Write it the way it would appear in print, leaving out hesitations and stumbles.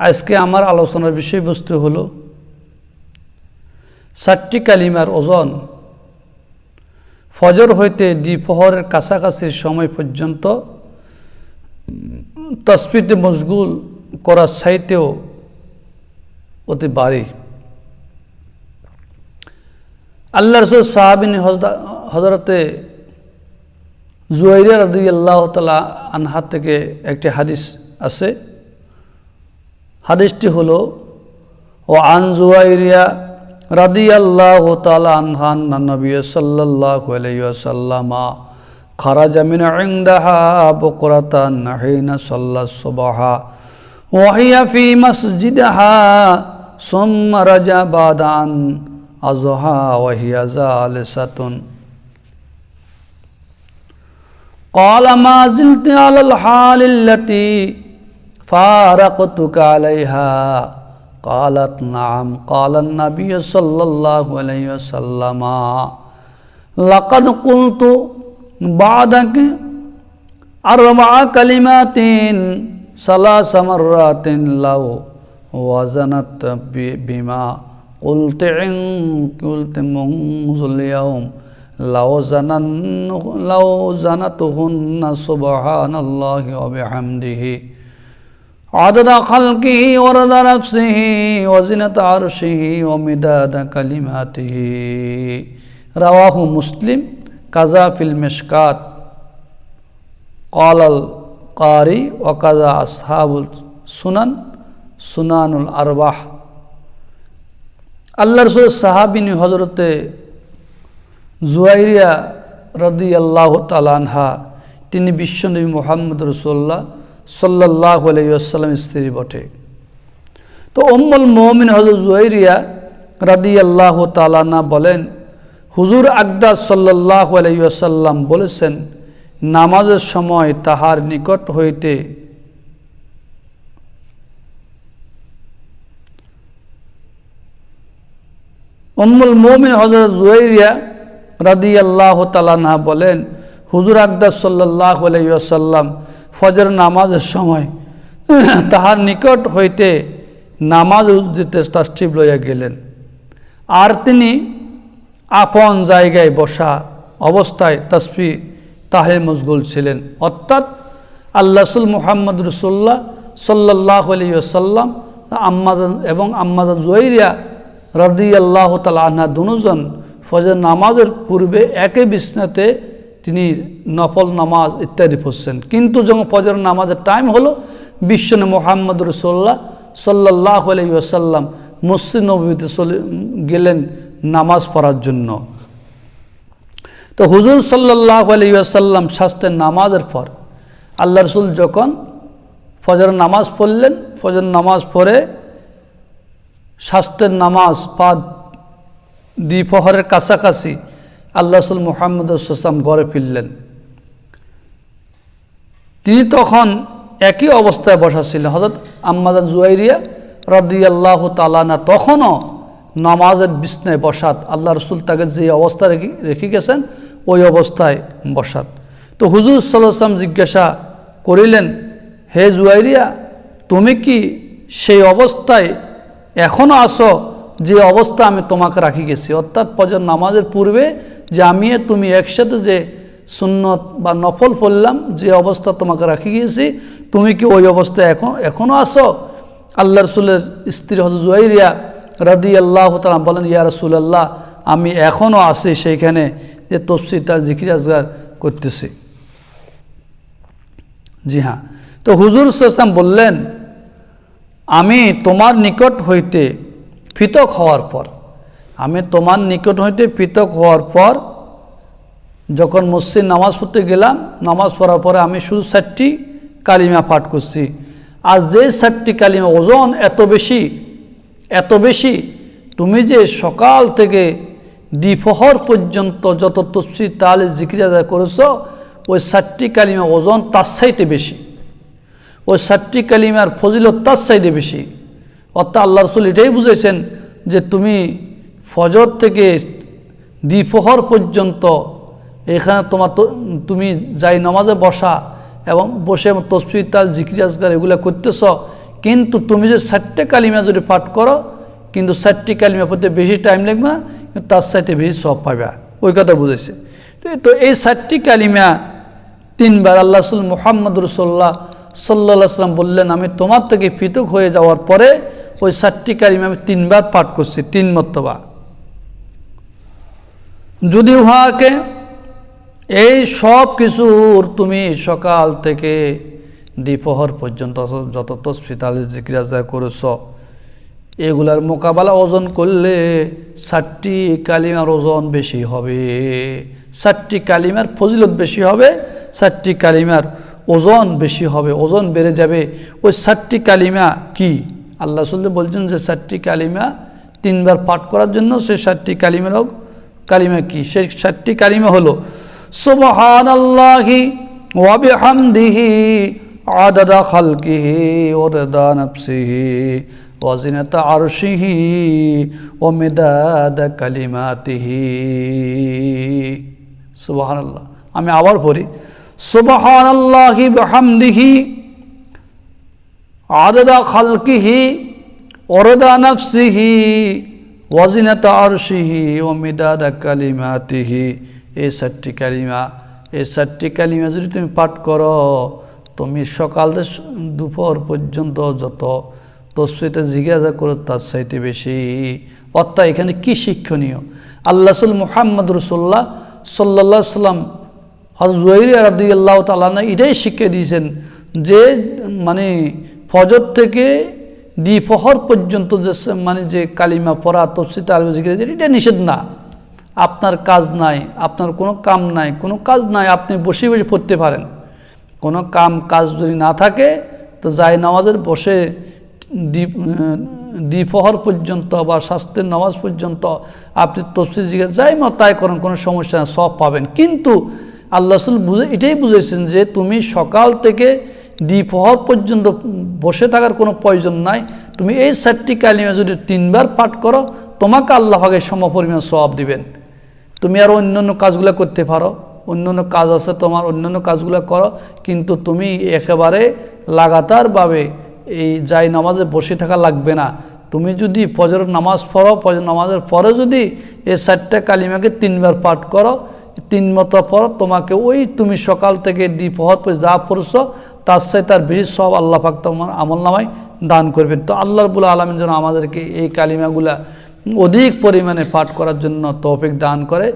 আজকে আমার আলোচনার বিষয়বস্তু হলো 4টি কালিমার ওজন ফজর হইতে দ্বিপ্রহরের কাছাকাছি সময় পর্যন্ত তাসবিহে মশগুল করার চাইতেও অতি ভারী। আল্লাহ রাসূল সাহাবিনী হযরতে জুয়াইরিয়া রাদিয়াল্লাহু তাআলা আনহা থেকে একটি হাদিস আছে। হাদিসটি হলো ও আন জুয়াইরিয়া রাদিয়াল্লাহু তাআলা আনহা নবী সাল্লাল্লাহু আলাইহি ওয়াসাল্লাম খারাজা মিন ইনদাহা বুকরাতান হিনা সাল্লাস সুবহা ওয়া হিয়া ফি মসজিদিহা সুম্মা রাজা বাদান আযহা ওয়া হিয়া জালিসাতুন قال ما زلت على الحال التي فارقتك عليها قالت نعم قال النبي صلى الله عليه وسلم لقد قلت بعدك 4 كلمات 3 مرات لو وزنت بما قلت منذ اليوم لو زنتهن سبحان الله وبحمده عدد خلقه ورضا نفسه وزنة عرشه ومداد كلماته رواه مسلم كذا في المشكات قال القاري وكذا أصحاب السنن سنن الأرباح আল্লাহ রাসূল সাহাবিনী হযরতে জুয়াইরিয়া রাদিয়াল্লাহু তাআলা আনহা তিনি বিশ্বনবী মুহাম্মদ রাসূলুল্লাহ সাল্লাল্লাহু আলাইহি ওয়াসাল্লামের স্ত্রী বটে। তো উম্মুল মুমিন হযরত জুয়াইরিয়া রাদিয়াল্লাহু তাআলা আনহা বলেন, হুজুর আকদাস সাল্লাল্লাহু আলাইহি ওয়াসাল্লাম বলেছেন, নামাজের সময় তাহার নিকট হইতে উম্মুল মুমিন হযরত জুয়াইরিয়া রাদিয়াল্লাহু তাআলা আনহা বলেন, হুজুর আকদাস সাল্লাল্লাহু আলাইহি ওয়াসাল্লাম ফজর নামাজের সময় তাহার নিকট হইতে নামাজ উদ্দিতে তাসবিহ লইয়া গেলেন, আর তিনি আপন জায়গায় বসা অবস্থায় তাসবিহ তাহলিল মশগুল ছিলেন। অর্থাৎ আল্লাহ রাসূল মুহাম্মদ রাসূলুল্লাহ সাল্লাল্লাহু আলাইহি ওয়াসাল্লাম আম্মাজান জুয়াইরিয়া রাদিয়াল্লাহু তাআলা আনহা দুজন ফজর নামাজের পূর্বে একই বিছনাতে তিনি নফল নামাজ ইত্যাদি পড়ছেন। কিন্তু যখন ফজর নামাজের টাইম হলো, বিশ্বনবী মুহাম্মদ রাসূলুল্লাহ সাল্লাল্লাহু আলাইহি ওয়াসাল্লাম মসজিদ নববীতে চলে গেলেন নামাজ পড়ার জন্য। তো হুজুর সাল্লাল্লাহু আলাইহি ওয়াসাল্লাম শাস্তের নামাজের পর আল্লাহ রাসূল যখন ফজর নামাজ পড়লেন, ফজর নামাজ পড়ে শাস্তের নামাজ দ্বিপ্রহরের কাছাকাছি আল্লাহ রাসূল মুহাম্মদ সাল্লাল্লাহু ঘরে ফিরলেন। তিনি তখন একই অবস্থায় বসা ছিলেন। হযরত আম্মাজান জুয়াইরিয়া রাদিয়াল্লাহু তাআলা আনহা তখনও নামাজের বিছনায় বসাত, আল্লাহ রাসূল তাকে যে অবস্থা রেখে গেছেন ওই অবস্থায় বসাত। তো হুজুর সাল্লাল্লাহু আলাইহি ওয়াসাল্লাম জিজ্ঞাসা করিলেন, হে জুয়াইরিয়া, তুমি কি সেই অবস্থায় এখনও আছো যে অবস্থা আমি তোমাকে রাখি গেছি? অর্থাৎ ফজর নামাজের পূর্বে যে আমি তুমি একসাথে যে সুন্নত বা নফল পড়লাম, যে অবস্থা তোমাকে রাখি গিয়েছি, তুমি কি ওই অবস্থায় এখনও আছো? আল্লাহ রাসূলের স্ত্রী হযরত জুয়াইরিয়া রাদিয়াল্লাহু তাআলা বলেন, ইয়া রাসূলুল্লাহ, আমি এখনও আছি সেইখানে যে তাসবিহ তার জিকির আজকার করতেছি। জি হ্যাঁ। তো হুজুর সাল্লাল্লাহু আলাইহি ওয়াসাল্লাম বললেন, আমি তোমার নিকট হইতে পৃথক হওয়ার পর যখন মসজিদ নামাজ পড়তে গেলাম, নামাজ পড়ার পরে আমি শুধু 4টি কালিমা পাঠ করছি। আর যে 4টি কালিমা ওজন এত বেশি, তুমি যে সকাল থেকে দ্বিপ্রহর পর্যন্ত যত তাসবিহ তাহলিল জিকির আদায় করেছো, ওই 4টি কালিমা ওজন তার চাইতে বেশি, ওই 4টি কালিমার ফজিলত তার চাইতে বেশি। অর্থাৎ আল্লাহ রাসূল এটাই বুঝেছেন যে তুমি ফজর থেকে দ্বিপ্রহর পর্যন্ত এখানে তুমি যাই নামাজে বসা এবং বসে তাসবিহ তাহলিল জিকির আজকার এগুলো করতেছ, কিন্তু তুমি যে 4টে কালিমা যদি পাঠ করো, কিন্তু 4টি কালিমা পড়তে বেশি টাইম লাগবে না, কিন্তু তার চাইতে বেশি সওয়াব পাবে, ওই কথা বুঝেছে। তো এই 4টি কালিমা 3বার আল্লাহ রাসূল মুহাম্মদ রাসূলুল্লাহ সাল্লাল্লাহু আলাইহি ওয়াসাল্লাম বললেন, আমি তোমার থেকে পৃথক হয়ে যাওয়ার পরে ওই 4টি কালিমা আমি 3বার পাঠ করছি, 3 মর্তবা। যদি উহাকে এই সব কিছুর তুমি সকাল থেকে দ্বিপ্রহর পর্যন্ত যত তাসবিহ তাহলিল জিকির আজকার করেছ, এগুলার মোকাবেলা ওজন করলে 4টি কালিমার ওজন বেশি হবে, 4টি কালিমার ফজিলত বেশি হবে, 4টি কালিমার ওজন বেশি হবে, ওজন বেড়ে যাবে। ওই 4টি কালিমা কি? আল্লাহ রাসূল বলছেন যে 4টি কালিমা 3বার পাঠ করার জন্য সেই 4টি কালিমা কি? সেই 4টি কালিমা হলো সুবহানাল্লাহি ওয়া বিহামদিহি আদাদা খালকিহি ওয়া রিদা নাফসিহি ওয়া জিনাতা আরশিহি ওয়া মিদাদা কালিমাতিহি। সুবহানাল্লাহ। আমি আবার পড়ি, সুবহানাল্লাহি বিহামদিহি আদাদা খালকিহি ওয়া রিদা নাফসিহি ওয়া জিনাতা আরশিহি ওয়া মিদাদা কালিমাতিহি। এই 4টি কালিমা যদি তুমি পাঠ করো, তুমি সকাল থেকে দুপুর পর্যন্ত যত তাসবিহটা জিজ্ঞাসা করো তার চাইতে বেশি। অর্থাৎ এখানে কি শিক্ষণীয়? আল্লাহ রাসূল মুহাম্মদ রাসূলুল্লাহ সাল্লাল্লাহু আলাইহি ওয়াসাল্লাম হযরত জুয়াইরিয়া রাদিয়াল্লাহু তাআলা আনহা এটাই শিক্ষা দিয়েছেন যে মানে ফজর থেকে দ্বিপ্রহর পর্যন্ত যে কালিমা পড়া তাসবিহ তাহলিল জিকির এটা নিষেধ না। আপনার কাজ নাই, আপনার কোনো কাম নাই, কোনো কাজ নাই, আপনি বসে বসে পড়তে পারেন। কোনো কাজ যদি না থাকে তো যায় নামাজের বসে দ্বিপ্রহর পর্যন্ত বা শাস্ত্রের নামাজ পর্যন্ত আপনি তাসবিহ জিকির যাই মত তাই করেন, কোনো সমস্যা না, সব পাবেন। কিন্তু আল্লাহ রাসূল এটাই বুঝেছেন যে তুমি সকাল থেকে দ্বিপ্রহর পর্যন্ত বসে থাকার কোনো প্রয়োজন নাই। তুমি এই 4টি কালিমা যদি 3বার পাঠ করো, তোমাকে আল্লাহ পাক সমপরিমাণ সওয়াব দিবেন। তুমি আর অন্যান্য কাজগুলো করতে পারো, অন্যান্য কাজ আছে তোমার, অন্যান্য কাজগুলো করো, কিন্তু তুমি একেবারে লাগাতারভাবে এই যাই নামাজে বসে থাকা লাগবে না। তুমি যদি ফজরের নামাজ পড়ো, ফজর নামাজের পরে যদি এই 4টা কালিমাকে 3বার পাঠ করো, 3 মতো পড়ো, তোমাকে ওই তুমি সকাল থেকে দ্বিপ্রহর পর্যন্ত যা পড়ছো তার সাথে তার বেশি সব আল্লাহ পাক তোমার আমলনামায় দান করবেন। তো আল্লাহ রাব্বুল আলামিন যেন আমাদেরকে এই কালিমাগুলা অধিক পরিমাণে পাঠ করার জন্য তৌফিক দান করে।